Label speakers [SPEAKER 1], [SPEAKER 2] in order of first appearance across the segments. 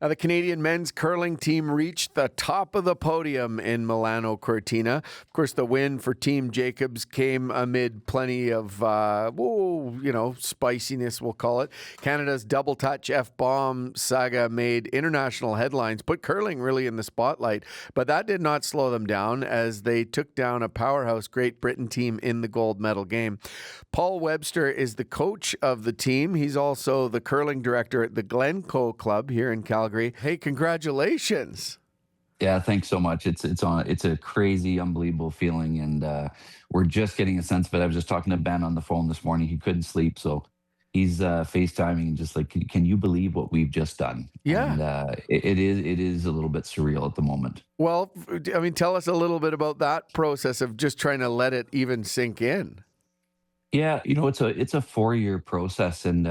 [SPEAKER 1] The Canadian men's curling team reached the top of the podium in Milano-Cortina. Of course, the win for Team Jacobs came amid plenty of, spiciness, we'll call it. Canada's double-touch F-bomb saga made international headlines, put curling really in the spotlight, but that did not slow them down as they took down a powerhouse Great Britain team in the gold medal game. Paul Webster is the coach of the team. He's also the curling director at the Glencoe Club here in Calgary. Hey, congratulations.
[SPEAKER 2] Yeah, thanks so much. It's a crazy, unbelievable feeling, and we're just getting a sense of it. I was just talking to Ben on the phone this morning. He couldn't sleep, so he's FaceTiming and just like, can you believe what we've just done?
[SPEAKER 1] Yeah.
[SPEAKER 2] And it is a little bit surreal at the moment.
[SPEAKER 1] Well, I mean, tell us a little bit about that process of just trying to let it even sink in.
[SPEAKER 2] Yeah, it's a 4-year process, and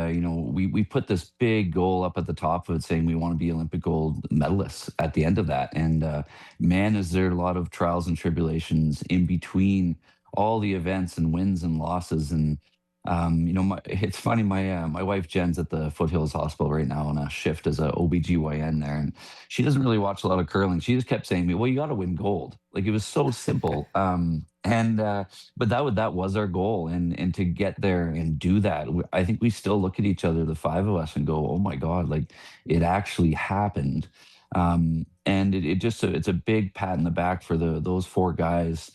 [SPEAKER 2] we put this big goal up at the top of it, saying we want to be Olympic gold medalists at the end of that. And man, is there a lot of trials and tribulations in between all the events and wins and losses. And it's funny. My wife Jen's at the Foothills Hospital right now on a shift as a OBGYN there, and she doesn't really watch a lot of curling. She just kept saying to me, "Well, you got to win gold." Like it was so simple. But that was our goal, and to get there and do that, I think we still look at each other, the five of us, and go, "Oh my God, like it actually happened." And it's a big pat in the back for those four guys,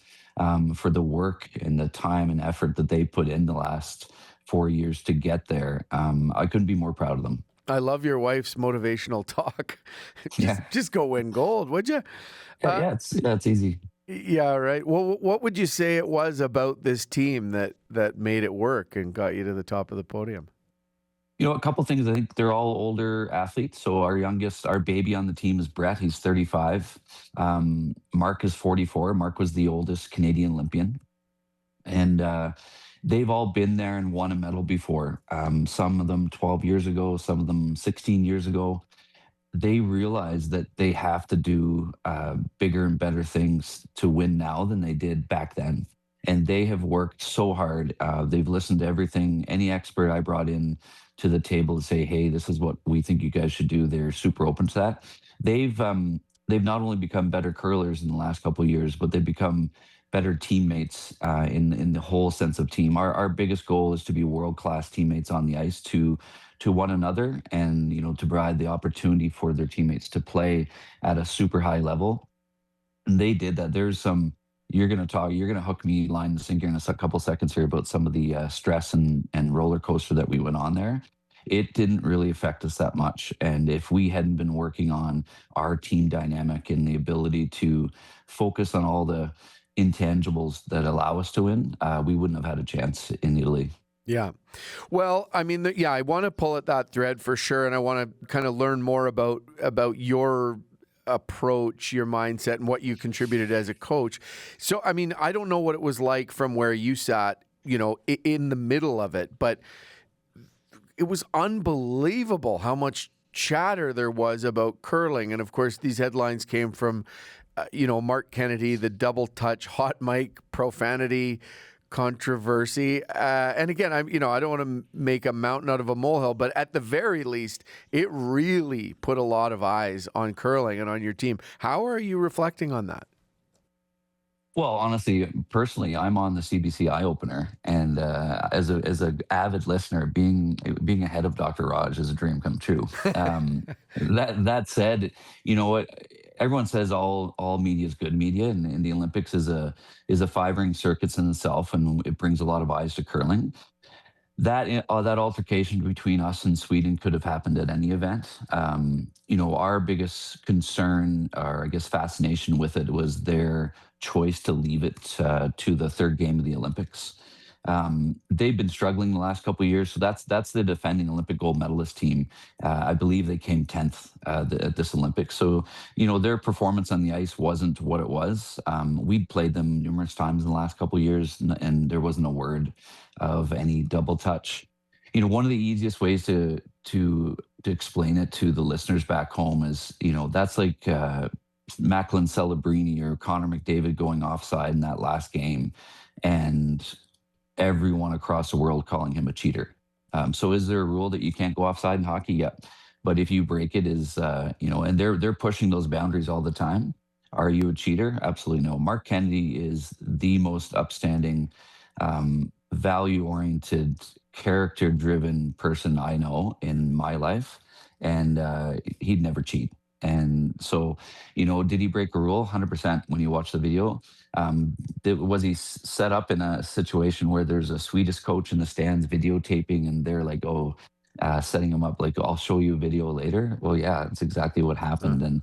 [SPEAKER 2] for the work and the time and effort that they put in the last 4 years to get there. I couldn't be more proud of them.
[SPEAKER 1] I love your wife's motivational talk. just,
[SPEAKER 2] Yeah,
[SPEAKER 1] just go win gold, would you?
[SPEAKER 2] yeah,
[SPEAKER 1] Uh,
[SPEAKER 2] yeah. It's easy.
[SPEAKER 1] yeah, right. Well, what would you say it was about this team that made it work and got you to the top of the podium?
[SPEAKER 2] A couple things. I think they're all older athletes. So our baby on the team is Brett. He's 35. Mark is 44. Mark was the oldest Canadian Olympian, and they've all been there and won a medal before. Some of them 12 years ago, some of them 16 years ago. They realize that they have to do bigger and better things to win now than they did back then. And they have worked so hard. They've listened to everything, any expert I brought in to the table to say, "Hey, this is what we think you guys should do." They're super open to that. They've not only become better curlers in the last couple of years, but they've become better teammates in the whole sense of team. Our biggest goal is to be world class teammates on the ice to one another, and to provide the opportunity for their teammates to play at a super high level. And they did that. There's some you're gonna hook me line and sinker in a couple seconds here about some of the stress and roller coaster that we went on there. It didn't really affect us that much, and if we hadn't been working on our team dynamic and the ability to focus on all the intangibles that allow us to win, we wouldn't have had a chance in Italy.
[SPEAKER 1] Yeah. Well, I mean, yeah, I want to pull at that thread for sure, and I want to kind of learn more about your approach, your mindset, and what you contributed as a coach. So, I mean, I don't know what it was like from where you sat, in the middle of it, but it was unbelievable how much chatter there was about curling. And of course, these headlines came from, Mark Kennedy, the double touch, hot mic, profanity, controversy. And again, I don't want to make a mountain out of a molehill, but at the very least, it really put a lot of eyes on curling and on your team. How are you reflecting on that?
[SPEAKER 2] Well, honestly, personally, I'm on the CBC Eye Opener, and as a avid listener, being ahead of Dr. Raj is a dream come true. That said, you know what? Everyone says all media is good media, and the Olympics is a five-ring circus in itself, and it brings a lot of eyes to curling. That altercation between us and Sweden could have happened at any event. Our biggest concern, or I guess fascination with it, was their choice to leave it to the third game of the Olympics. They've been struggling the last couple of years, so that's the defending Olympic gold medalist team. I believe they came 10th at this Olympics. So their performance on the ice wasn't what it was. We'd played them numerous times in the last couple of years, and there wasn't a word of any double touch. One of the easiest ways to explain it to the listeners back home is that's like Macklin Celebrini or Connor McDavid going offside in that last game, and everyone across the world calling him a cheater. So is there a rule that you can't go offside in hockey? Yep. But if you break it, and they're pushing those boundaries all the time. Are you a cheater? Absolutely no. Mark Kennedy is the most upstanding, value-oriented, character-driven person I know in my life, and he'd never cheat. And so, did he break a rule? 100% when you watch the video. Was he set up in a situation where there's a Swedish coach in the stands videotaping and they're like, oh, setting him up, like, I'll show you a video later? Well, yeah, it's exactly what
[SPEAKER 1] Uh,
[SPEAKER 2] happened. And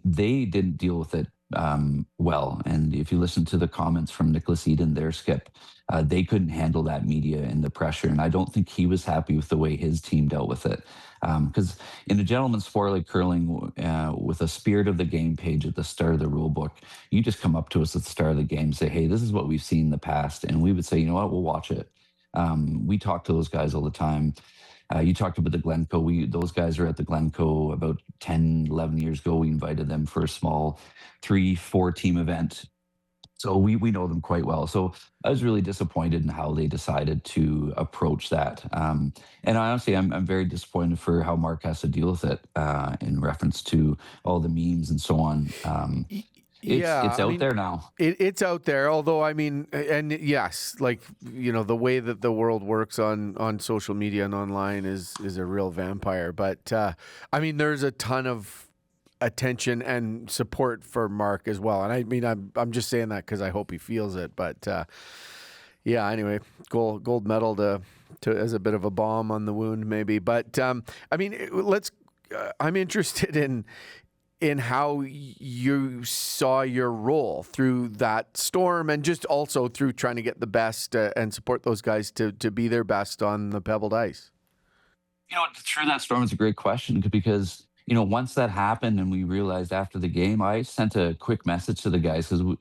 [SPEAKER 2] they didn't deal with it well. And if you listen to the comments from Nicholas Eden, their skip, they couldn't handle that media and the pressure. And I don't think he was happy with the way his team dealt with it. Because in a gentleman's sport like curling, with a spirit of the game page at the start of the rule book, you just come up to us at the start of the game and say, hey, this is what we've seen in the past. And we would say, you know what, we'll watch it. We talk to those guys all the time. You talked about the Glencoe. Those guys are at the Glencoe about 10, 11 years ago. We invited them for a small 3-4 team event. So we know them quite well. So I was really disappointed in how they decided to approach that. And honestly, I'm very disappointed for how Mark has to deal with it, in reference to all the memes and so on.
[SPEAKER 1] y-
[SPEAKER 2] It's
[SPEAKER 1] yeah, I
[SPEAKER 2] out
[SPEAKER 1] mean,
[SPEAKER 2] there now.
[SPEAKER 1] it's out there. Although, I mean, and yes, like, the way that the world works on social media and online is a real vampire. But I mean, there's a ton of attention and support for Mark as well. And I mean, I'm just saying that because I hope he feels it. But yeah, anyway, gold medal to as a bit of a balm on the wound, maybe. But I mean, let's. I'm interested in how you saw your role through that storm, and just also through trying to get the best and support those guys to be their best on the pebbled ice.
[SPEAKER 2] Through that storm is a great question because, once that happened and we realized after the game, I sent a quick message to the guys because,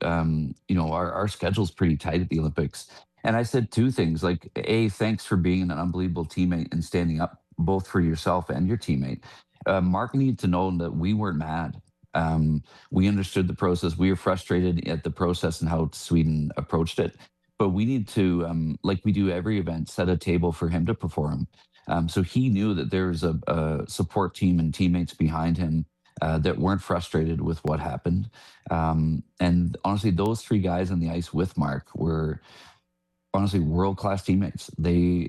[SPEAKER 2] our schedule's pretty tight at the Olympics. And I said two things like, A, thanks for being an unbelievable teammate and standing up both for yourself and your teammate. Mark needed to know that we weren't mad. We understood the process. We were frustrated at the process and how Sweden approached it. But we need to, like we do every event, set a table for him to perform. So he knew that there was a support team and teammates behind him that weren't frustrated with what happened. And honestly, those three guys on the ice with Mark were honestly world class teammates. They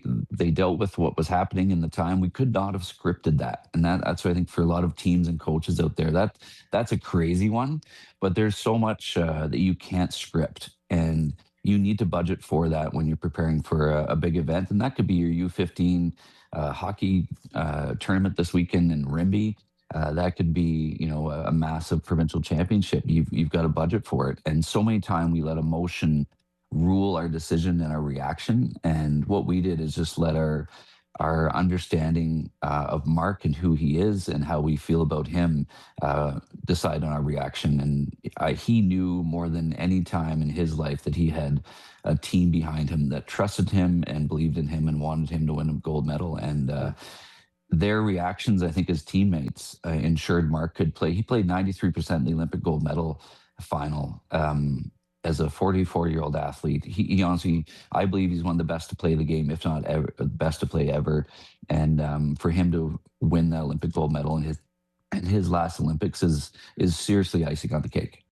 [SPEAKER 2] dealt with what was happening in the time. We could not have scripted that, and that's what I think for a lot of teams and coaches out there. That's a crazy one, but there's so much that you can't script, and you need to budget for that when you're preparing for a big event, and that could be your U15 hockey tournament this weekend in Rimby. That could be, a massive provincial championship. You've got a budget for it, and so many times we let emotion rule our decision and our reaction. And what we did is just let our understanding of Mark and who he is and how we feel about him decide on our reaction. And he knew more than any time in his life that he had a team behind him that trusted him and believed in him and wanted him to win a gold medal. And their reactions, I think, as teammates ensured Mark could play. He played 93% in the Olympic gold medal final. As a 44-year-old athlete, he honestly, I believe he's one of the best to play the game, if not ever, best to play ever. And for him to win that Olympic gold medal in his last Olympics is seriously icing on the cake.